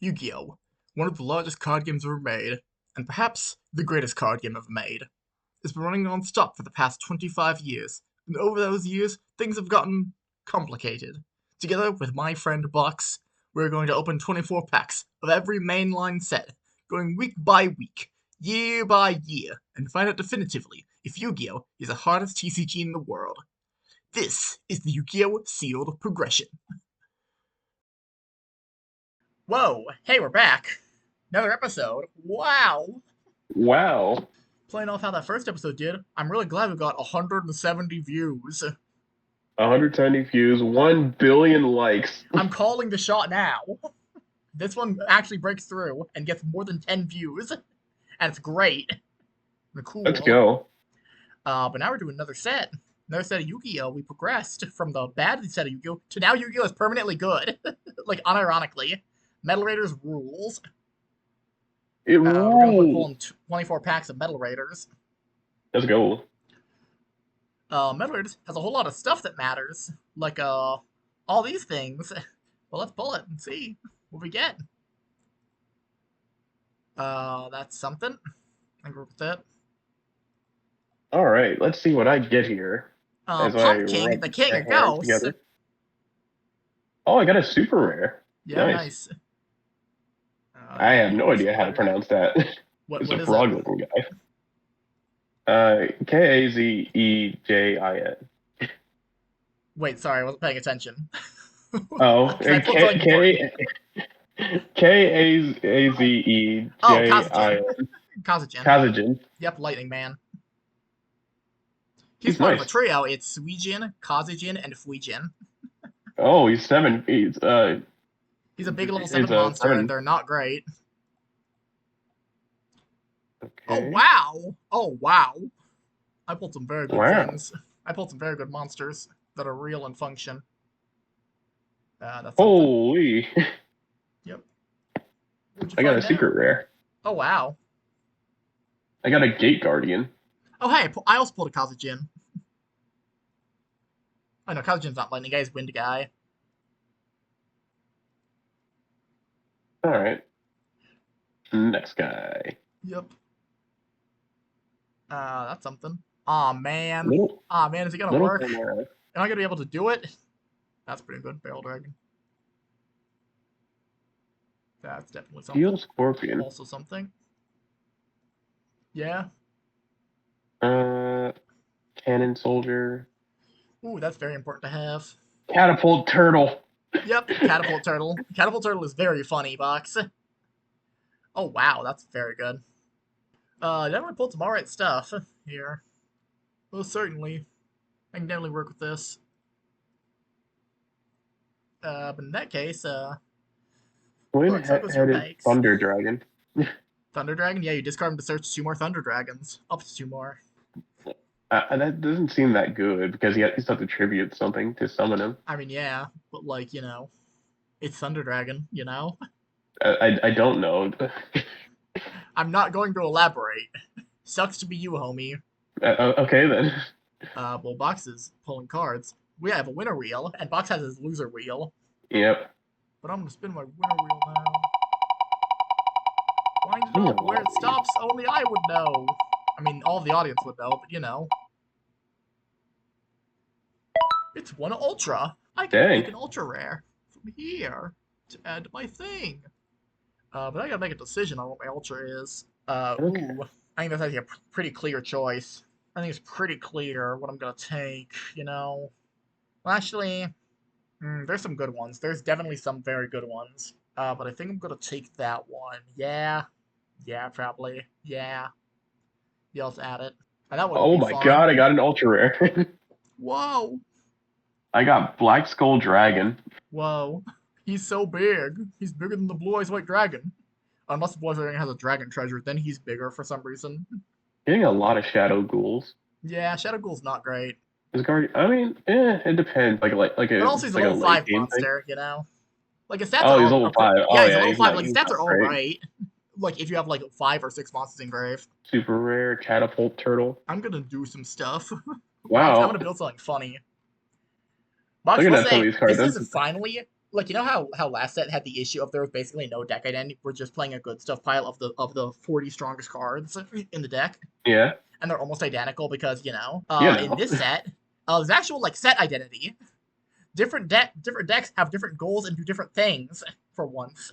Yu-Gi-Oh! One of the largest card games ever made, and perhaps the greatest card game ever made, has been running non-stop for the past 25 years, and over those years, things have gotten complicated. Together with my friend Box, we're going to open 24 packs of every mainline set, going week by week, year by year, and find out definitively if Yu-Gi-Oh! Is the hardest TCG in the world. This is the Yu-Gi-Oh! Sealed Progression. Whoa, hey, we're back. Another episode. Wow. Wow. Playing off how that first episode did, I'm really glad we got 170 views. 170 views, 1 billion likes. I'm calling the shot now. This one actually breaks through and gets more than 10 views. And it's great. Let's Cool. go. But now we're doing another set. Another set of Yu-Gi-Oh! We progressed from the bad set of Yu-Gi-Oh! To now Yu-Gi-Oh! Is permanently good. Like, unironically. Metal Raiders rules. It We're gonna be rules. pulling 24 packs of Metal Raiders. Let's go. Metal Raiders has a whole lot of stuff that matters. Like, all these things. Well, let's pull it and see what we get. That's something. I agree with it. All right, let's see what I get here as I Pump King, rub the King my of hands Ghosts. together. Oh, I got a super rare. Yeah, Nice. nice. I have no Use idea how to word. pronounce that. It's What a is it? frog-looking guy. Kazejin. Wait, sorry, I wasn't paying attention. Oh, Can I and pull something important? Oh, Kazajin. Kazejin. Kazajin. Kazejin. Yep, Lightning Man. He's He's part of a nice. trio. It's Suijin, Kazajin, and Fuijin. Oh, he's 7. He's a big level He's 7 a monster, and 7. they're not great. Oh, Okay. wow! Oh, wow! I pulled some very good Wow. things. I pulled some very good monsters that are real and function. That's something. Holy. Yep. What'd you I got find a now? secret rare. Oh, wow. I got a Gate Guardian. Oh, hey, I also pulled a Kazajin. Oh, no, Kazajin's not lightning guy, he's wind guy. Alright. Next guy. Yep. That's something. Aw, man. Little Aw, man, is it gonna little work? Chimera. Am I gonna be able to do it? That's pretty good, Barrel Dragon. That's definitely Steel something. Scorpion. Also something. Yeah. Uh Cannon Soldier. Ooh, that's very important to have. Catapult Turtle. Yep, Catapult Turtle. Catapult Turtle is very funny, Box. Oh, wow, that's very good. Definitely pulled some alright stuff here. Most certainly. I can definitely work with this. But in that case, looks like your Twin-headed packs. Thunder Dragon. Thunder Dragon? Yeah, you discard him to search 2 more Thunder Dragons. Up to 2 more. That doesn't seem that good because he still have to tribute something to summon him. I mean, yeah, but like, it's Thunder Dragon, I don't know. I'm not going to elaborate. Sucks to be you, homie. Okay then. Well, Box is pulling cards. We have a winner wheel, and Box has his loser wheel. Yep. But I'm gonna spin my winner wheel now. Wind it Yeah, up. Where it stops, only I would know. I mean, all of the audience would know, but It's one Ultra. I can dang. make an Ultra Rare from here to add to my thing. But I gotta make a decision on what my Ultra is. Okay. I think that's actually a pretty clear choice. I think it's pretty clear what I'm gonna take, Well, actually, there's some good ones. There's definitely some very good ones. But I think I'm gonna take that one. Yeah. Yeah, probably. Yeah. Yeah, let's add it. And that one will Oh be my fun. god, I got an ultra rare. Whoa. I got Black Skull Dragon. Whoa. He's so big. He's bigger than the Blue Eyes White Dragon. Unless the Blue Eyes White Dragon has a dragon treasure, then he's bigger for some reason. Getting a lot of Shadow Ghouls. Yeah, Shadow Ghoul's not great. His guard. I mean, it depends. But also he's a Like a level late 5 game thing. monster, Like his stats Oh, are he's all level 5. yeah, Oh he's a yeah, level 5. Like his he's stats not are great. alright. Like if you have like 5 or 6 monsters engraved. Super rare Catapult Turtle. I'm gonna do some stuff. Box, I'm Wow. gonna build something funny. Box, Looking we'll at some of say these cards, this is finally Like, you know how last set had the issue of there was basically no deck identity. We're just playing a good stuff pile of the 40 strongest cards in the deck, Yeah, and they're almost identical because you in know. this set, there's actual like set identity. Different decks have different goals and do different things for once.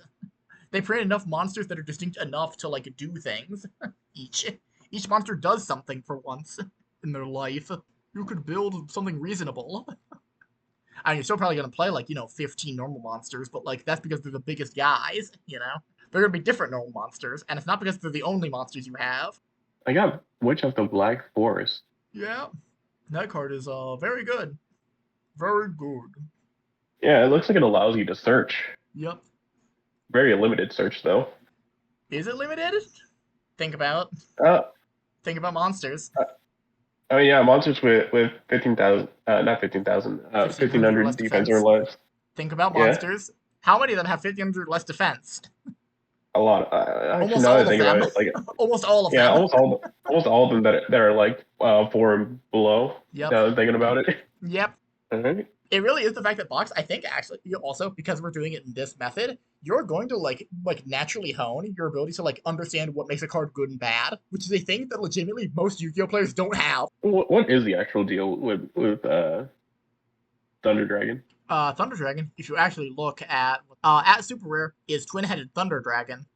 They print enough monsters that are distinct enough to like do things. each each monster does something for once in their life. You could build something reasonable. I mean, you're still probably gonna play like 15 normal monsters, but like that's because they're the biggest guys. They're gonna be different normal monsters, and it's not because they're the only monsters you have. I got Witch of the Black Forest. Yeah, that card is very good, very good. Yeah, it looks like it allows you to search. Yep. Very limited search though. Is it limited? Think about Uh, think about monsters. oh yeah, monsters with 15,000, not 15,000, 1500 or less 1,500 defense or defense. less. Think about Yeah, monsters. How many of them have 1500 less defense? a lot. Actually, Almost now that I all of think about them. it, like Almost all of yeah, them. almost all of them that are like four and below. Yep. Now that I'm thinking about it. Yep. All right. It really is the fact that box. I think actually, you also because we're doing it in this method, you're going to like naturally hone your ability to like understand what makes a card good and bad, which is a thing that legitimately most Yu-Gi-Oh players don't have. What is the actual deal with Thunder Dragon? Thunder Dragon, if you actually look at super rare, is twin-headed Thunder Dragon,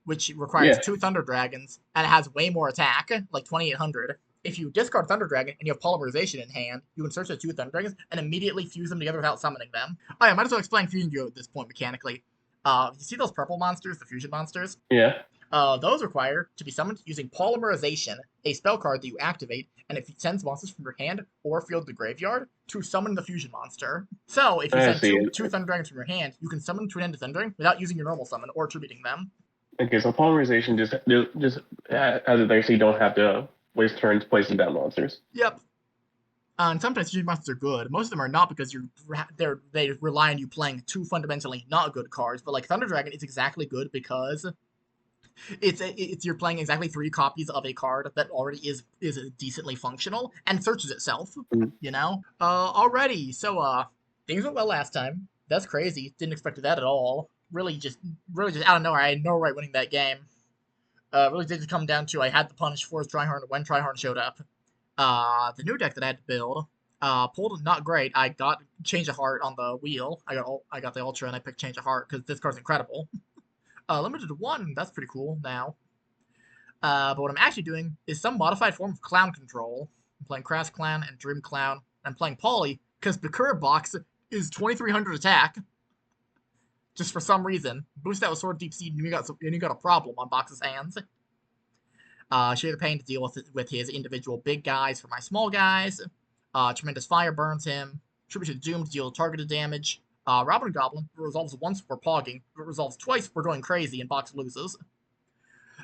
which requires Yeah, two Thunder Dragons and it has way more attack, like 2800. If you discard Thunder Dragon and you have Polymerization in hand, you can search the two Thunder Dragons and immediately fuse them together without summoning them. Oh, yeah, I might as well explain Fusion Yu at this point mechanically. You see those purple monsters, the fusion monsters? yeah. Those require to be summoned using Polymerization, a spell card that you activate, and it sends monsters from your hand or field to graveyard to summon the fusion monster. So, if you I send see. two Thunder Dragons from your hand, you can summon Twin Ended Thunder Dragon without using your normal summon or attributing them. Okay, so polymerization just as it actually don't have to waste turns placing down monsters. Yep. And sometimes fusion monsters are good. Most of them are not because they rely on you playing two fundamentally not good cards. But like Thunder Dragon is exactly good because it's you're playing exactly three copies of a card that already is decently functional and searches itself. Mm. Already. So things went well last time. That's crazy. Didn't expect that at all. Really just out of nowhere. I had no right winning that game. Really did come down to I had the punish for Tryhard when Tryhard showed up. The new deck that I had to build pulled not great. I got Change of Heart on the wheel. I got the Ultra and I picked Change of Heart because this card's incredible. Limited to one. That's pretty cool now. But what I'm actually doing is some modified form of clown control. I'm playing Crass Clown and Dream Clown. I'm playing Polly because Bakura Box is 2300 attack. Just for some reason. Boost that with Sword Deep Seed and you got a problem on Box's hands. Share the pain to deal with his individual big guys for my small guys. Tremendous Fire burns him. Tribute to Doom to deal targeted damage. Robin Goblin resolves once for pogging. If it resolves twice, we're going crazy and Box loses.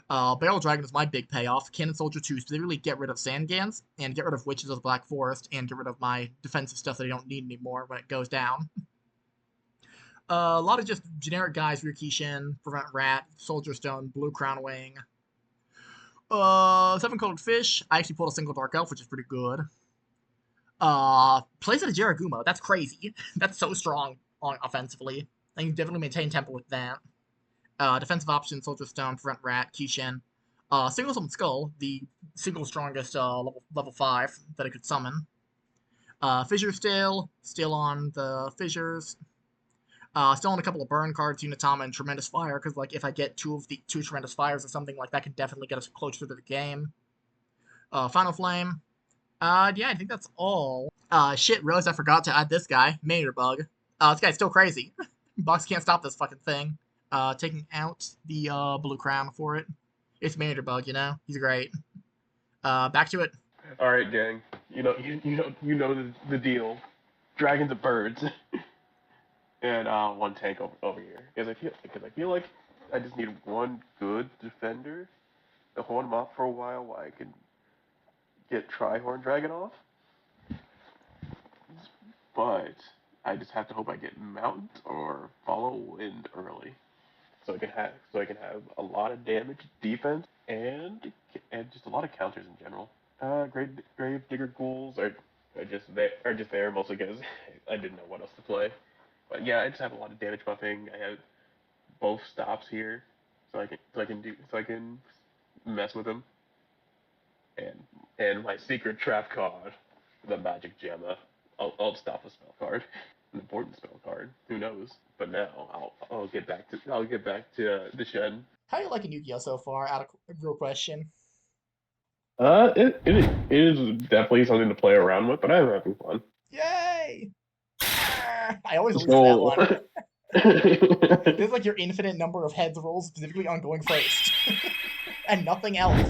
Barrel Dragon is my big payoff. Cannon Soldier 2 specifically get rid of Sangans and get rid of Witches of the Black Forest and get rid of my defensive stuff that I don't need anymore when it goes down. A lot of just generic guys, Ryukishin, Prevent Rat, Soldier Stone, Blue Crown Wing. Seven Colored Fish. I actually pulled a single Dark Elf, which is pretty good. Plays at a Jaraguma. That's crazy. That's so strong on offensively. I can definitely maintain tempo with that. Defensive option, Soldier Stone, Prevent Rat, Kishin. Single Summon Skull, the single strongest level 5 that I could summon. Fissure still on the Fissures. Still on a couple of burn cards, Unitama and Tremendous Fire, because like if I get two Tremendous Fires or something like that, can definitely get us closer to the game. Final Flame. Yeah, I think that's all. Shit, realized I forgot to add this guy, Mayor Bug. This guy's still crazy. Box can't stop this fucking thing. Taking out the blue crown for it. It's Mayor Bug, he's great. Back to it. All right, gang. You know the deal. Dragons and birds, and one tank over here. Because I feel like I just need one good defender to hold him off for a while I can get Trihorn Dragon off. But I just have to hope I get Mountains or Follow Wind early, so I can have a lot of damage, defense, and just a lot of counters in general. Grave Digger Ghouls are just there mostly because I didn't know what else to play. But yeah, I just have a lot of damage buffing. I have both stops here, so I can mess with him. And my secret trap card, the magic gemma. I'll stop a spell card, an important spell card. Who knows? But now I'll get back to the Shen. How are you liking Yugioh so far? Out of real question. It is definitely something to play around with, but I'm having fun. Yay! I always lose to that So, one. There's like your infinite number of heads rolls specifically on going first. And nothing else.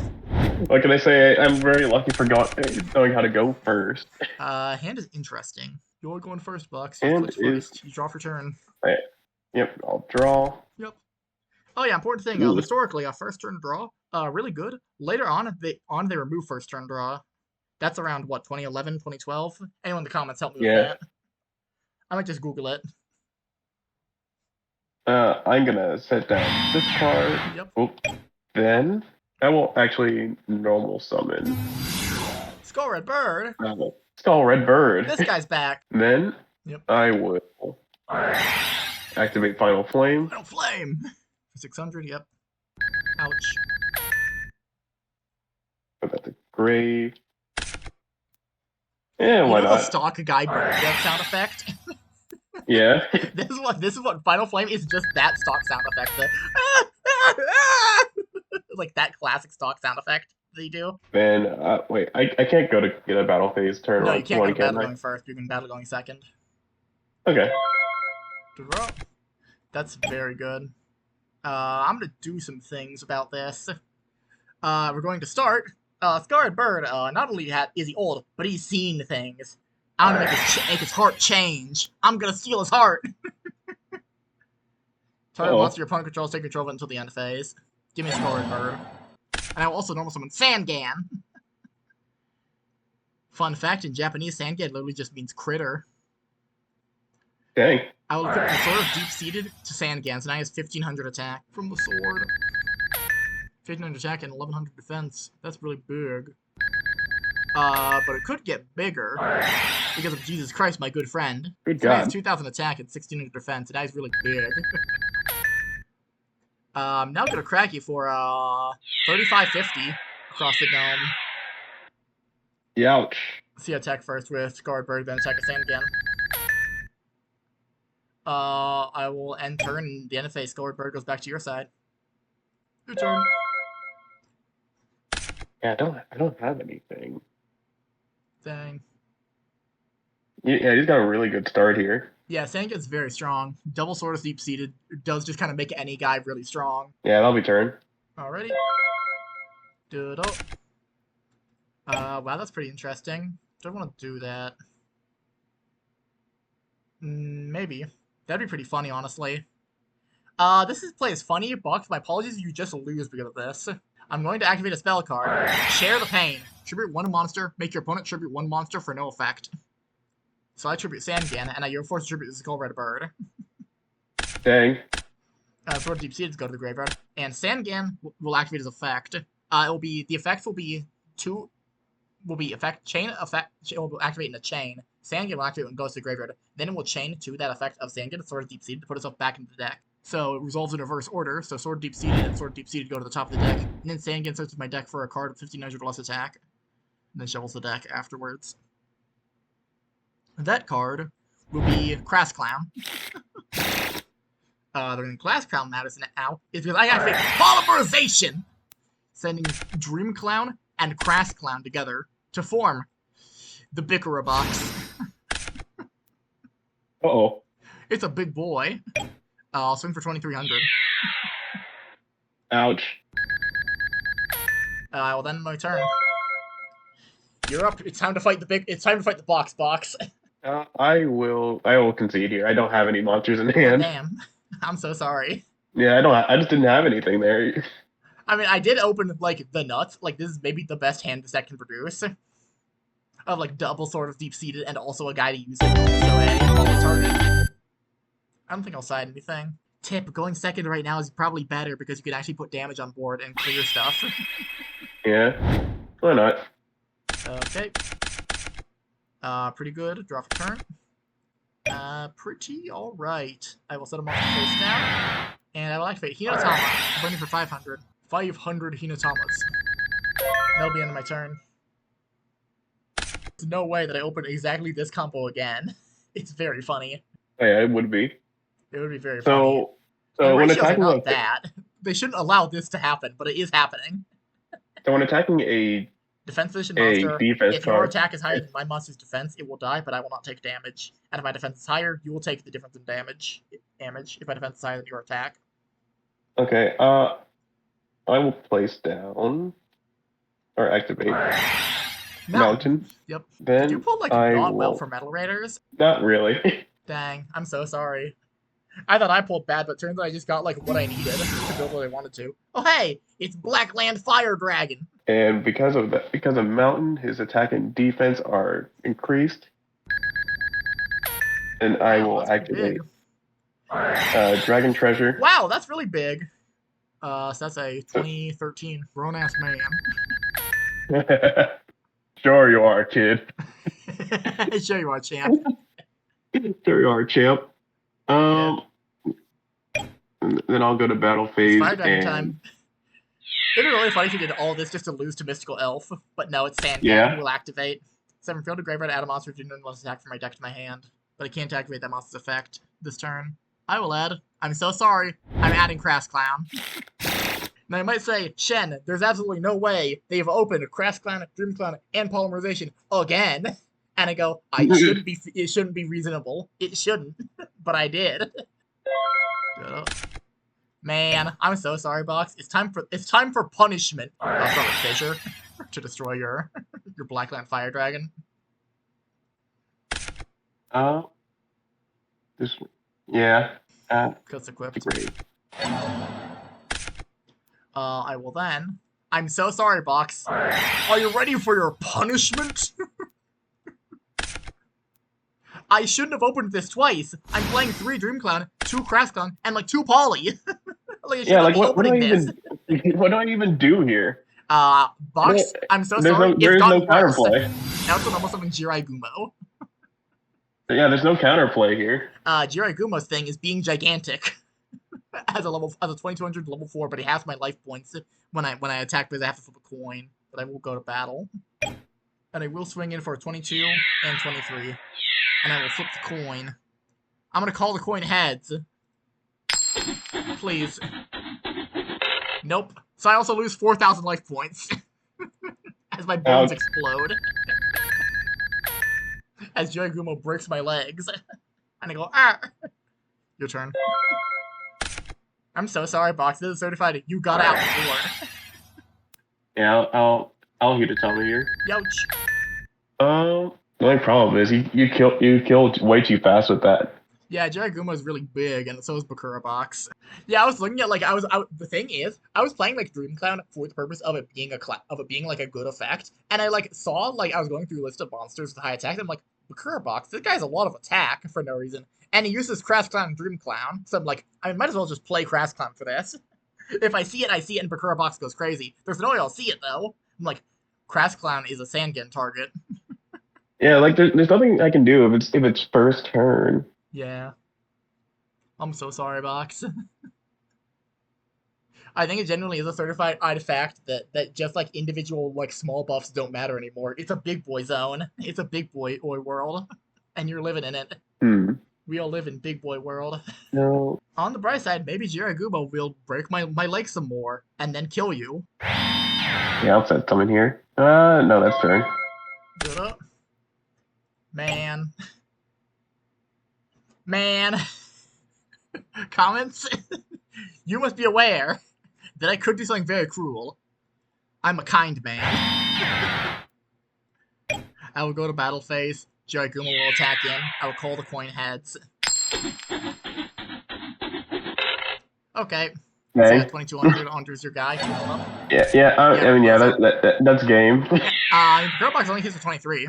what can I say? I'm very lucky for knowing how to go first. Hand is interesting. You're going first, Bucks. You And clicked is first. You draw for turn. yep. I'll draw. Yep. Oh yeah, important thing. Ooh, Historically, a first turn draw, really good. Later on, they remove first turn draw. That's around what 2011, 2012. Anyone in the comments help me with yeah. that. I might just Google it. I'm gonna set down this card. Yep. Oh, then I will actually normal summon Skull Red Bird. Skull Red Bird. This guy's back. Then Yep. I will activate Final Flame. Final Flame. For 600. Yep. Ouch. Put that to grave. Yeah, You why know the not? stock guy bird death sound effect? Yeah. This is what Final Flame is, just that stock sound effect. Like that classic stock sound effect they do. Then wait, I can't go to get a battle phase turn No, you can't go one, to can battle I? going first. You can battle going second. Okay. Draw. That's very good. I'm gonna do some things about this. We're going to start. Scarred Bird, not only is he old, but he's seen things. I'm gonna make his heart change. I'm gonna steal his heart. Target Oh. monster your opponent controls, take control of it until the end phase. Give me Scarred Bird. And I will also normal summon Sangan. Fun fact, in Japanese, Sangan literally just means critter. Dang. I will equip the Sword of Deep-Seated to Sangan, so now he has 1500 attack from the sword. 1500 attack and 1100 defense. That's really big. But it could get bigger because of Jesus Christ, my good friend. Good So now he has God. 2000 attack and 1600 defense, and now he's really big. Now I'm gonna crack you for 3550 across the dome. Youch. See attack first with Scarred Bird, then attack a Sand again. I will end turn, and the end of phase, Scarred Bird goes back to your side. Your turn. Yeah, I don't have anything. Dang. Yeah, he's got a really good start here. Yeah, Sangan's very strong. Double Sword is deep-seated. Does just kind of make any guy really strong. Yeah, that'll be turn. Alrighty. Doodle. Wow, that's pretty interesting. Don't want to do that. Maybe. That'd be pretty funny, honestly. This is play is funny, Buck. My apologies if you just lose because of this. I'm going to activate a spell card. Share the pain. Tribute one monster. Make your opponent tribute one monster for no effect. So I tribute Sangan, and you're forced to tribute the Skull Red Bird. Dang. Sword Deep Seeds go to the graveyard, and Sangan will activate his effect. The effect will be chain effect. It will activate in a chain. Sangan will activate when it goes to the graveyard. Then it will chain to that effect of Sangan, Sword Deep Seed, to put itself back into the deck. So it resolves in reverse order. So Sword Deep Seed and Sword Deep Seed go to the top of the deck, and then Sangan searches my deck for a card with 1500 or less attack, and then shovels the deck afterwards. That card will be Crass Clown. The reason Class Clown matters now is because I activate Polymerization, sending Dream Clown and Crass Clown together to form the Bickera box. Uh-oh. It's a big boy. I'll swing for 2300. Ouch. Well, then my turn. You're up. It's time to fight the box. I will concede here. I don't have any monsters in Oh, hand. damn. I'm so sorry. Yeah, I just didn't have anything there. I mean, I did open, like, the nuts. Like, this is maybe the best hand this deck can produce. Of, like, double Sword of Deep-Seated and also a guy to use it. So, target. I don't think I'll side anything. Tip, going second right now is probably better because you can actually put damage on board and clear stuff. Yeah. Why not? Okay. Pretty good. Draw for turn. Pretty alright. I will set a monster face down, and I will activate Hinotama, burning for 500. 500 Hinotamas. That'll be the end of my turn. There's no way that I open exactly this combo again. It's very funny. Yeah, it would be. It would be very funny. So, And so when ratios are attacking not that. They shouldn't allow this to happen, but it is happening. so when attacking Defense position a monster. defense If your card. attack is higher than my monster's defense, it will die, but I will not take damage. And if my defense is higher, you will take the difference in damage. If my defense is higher than your attack. Okay. I will place down or activate Mountain. Yep. Then Did you pull like I not well will. for Metal Raiders? Not really. Dang, I'm so sorry. I thought I pulled bad, but turns out I just got like what I needed to build what I wanted to. Oh hey, it's Blackland Fire Dragon. And because of that, because of Mountain, his attack and defense are increased. And I Wow, will that's pretty activate big. Dragon Treasure. Wow, that's really big. So that's a 2013 grown ass man. Sure you are, kid. Sure you are, champ. Sure you are, champ. Yeah. Then I'll go to battle It's phase Fire Dragon and time. It'd be really funny if you did all this just to lose to Mystical Elf, but no, it's Sangan yeah. who will activate. 7 field to graveyard, add a monster if you didn't less attack from my deck to my hand. But I can't activate that monster's effect this turn. I will add. I'm so sorry. I'm adding Crass Clown. Now I might say, Shen, there's absolutely no way they've opened Crass Clown, Dream Clown, and Polymerization again. And I go, it shouldn't be reasonable. It shouldn't. But I did. Man, I'm so sorry, Box. It's time for punishment. I'll start with Fissure to destroy your Blackland Fire Dragon. This, yeah. Because it's equipped. Great. I will then. I'm so sorry, Box. Are you ready for your punishment? I shouldn't have opened this twice. I'm playing 3 Dream Clown, 2 Crass Clown, and like 2 Poly. Like, Yeah, like what do I even what do I even do here? Box, I'm so sorry. There It's is no gotten worse. counterplay. Now it's almost something Jirai Gumo. Yeah, there's no counterplay here. Jirai Gumo's thing is being gigantic. as a 2200 level 4, but he has my life points when I attack because I have to flip a coin. But I will go to battle. And I will swing in for 22 and 23. And I will flip the coin. I'm gonna call the coin heads. Please. Nope. So I also lose 4,000 life points. As my bones explode. As Jirai Gumo breaks my legs. And I go, ah! Your turn. I'm so sorry, Box. This is certified. You got out before. Yeah, I'll Hinotama here. Youch. The only problem is you killed way too fast with that. Yeah, Jirai Gumo is really big, and so is Bakura Box. Yeah, I was looking at like the thing is, I was playing like Dream Clown for the purpose of it being like a good effect, and I like saw like I was going through a list of monsters with high attack, and I'm like, Bakura Box, this guy has a lot of attack for no reason, and he uses Crass Clown and Dream Clown, so I'm like, I might as well just play Crass Clown for this. If I see it, I see it, and Bakura Box goes crazy. There's no way I'll see it though. I'm like, Crass Clown is a Sangan target. Yeah, like there's nothing I can do if it's first turn. Yeah. I'm so sorry, Box. I think it genuinely is a certified fact that just like individual like small buffs don't matter anymore. It's a big boy zone. It's a big boy world, and you're living in it. We all live in big boy world. No. On the bright side, maybe Jirai Gumo will break my leg some more and then kill you. Yeah, I'll set someone here. No, that's turn. Good up. Man. Comments? You must be aware that I could do something very cruel. I'm a kind man. I will go to battle phase. Jirai Gumo will attack in. I will call the coin heads. Okay. So I got 2200. Andrew's your guy. Yeah. I mean, yeah, that's game. Girl Box only hits for 23.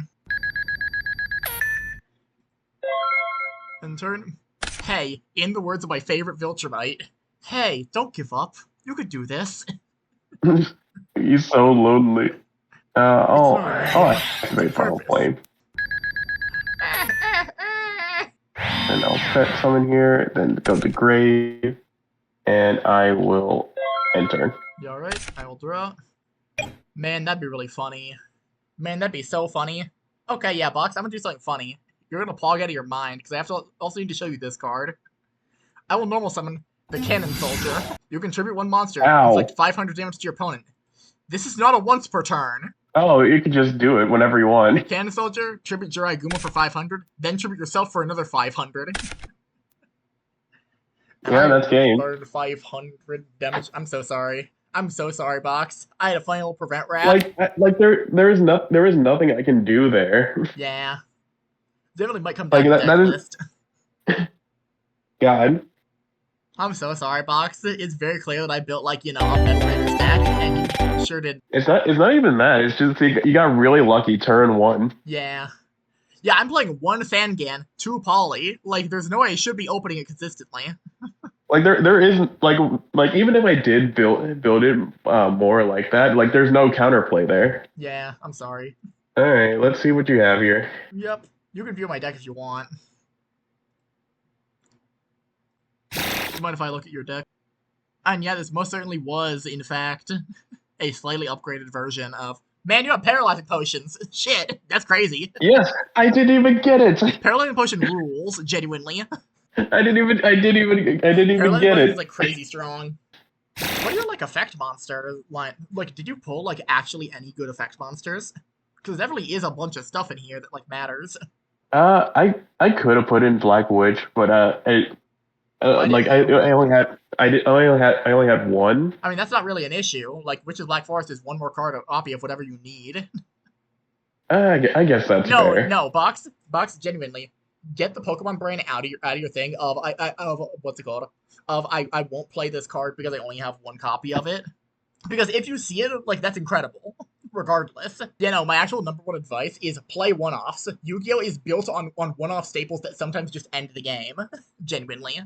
In turn. Hey, in the words of my favorite Viltrumite, hey, don't give up. You could do this. He's so lonely. I'll activate Final Flame. and I'll pet summon here, then go to grave, and I will end turn. You alright? I will draw. Man, that'd be really funny. Man, that'd be so funny. Okay, yeah, Box, I'm gonna do something funny. You're gonna plug out of your mind, because I have to also need to show you this card. I will normal summon the Cannon Soldier. You contribute one monster, Ow. inflict 500 damage to your opponent. This is not a once per turn. Oh, you can just do it whenever you want. Cannon Soldier, tribute Jirai Guma for 500, then tribute yourself for another 500. And Yeah, I that's game. burned 500 damage. I'm so sorry. I'm so sorry, Box. I had a funny little prevent wrap. There is nothing I can do there. Yeah. Definitely might come Like down to deck that list. is God. I'm so sorry, Box. It's very clear that I built, like, a Metal Raiders deck, and you sure did. It's not even that. It's just you got really lucky turn one. Yeah. Yeah, I'm playing one Fangan, two Poly. Like, there's no way I should be opening it consistently. Like there isn't like even if I did build it more like that, like there's no counterplay there. Yeah, I'm sorry. All right, let's see what you have here. Yep. You can view my deck if you want. You mind if I look at your deck? And yeah, this most certainly was, in fact, a slightly upgraded version of. Man, you have paralyzing potions. Shit, that's crazy. Yes, I didn't even get it. Paralyzing potion rules, genuinely. I didn't even Paralyzing get potion is it. like crazy strong. What are your like effect monster line? Like, did you pull like actually any good effect monsters? Because there definitely is a bunch of stuff in here that like matters. I could have put in Black Witch, but Why like didn't you? I only had one. I mean, that's not really an issue. Like, Witch's Black Forest is one more card copy of whatever you need. I guess that's No, fair. no, box, genuinely, get the Pokemon brain out of your thing of of what's it called? Of I won't play this card because I only have one copy of it. Because if you see it, like that's incredible. Regardless, my actual number one advice is play one-offs. Yu-Gi-Oh is built on one-off staples that sometimes just end the game. Genuinely.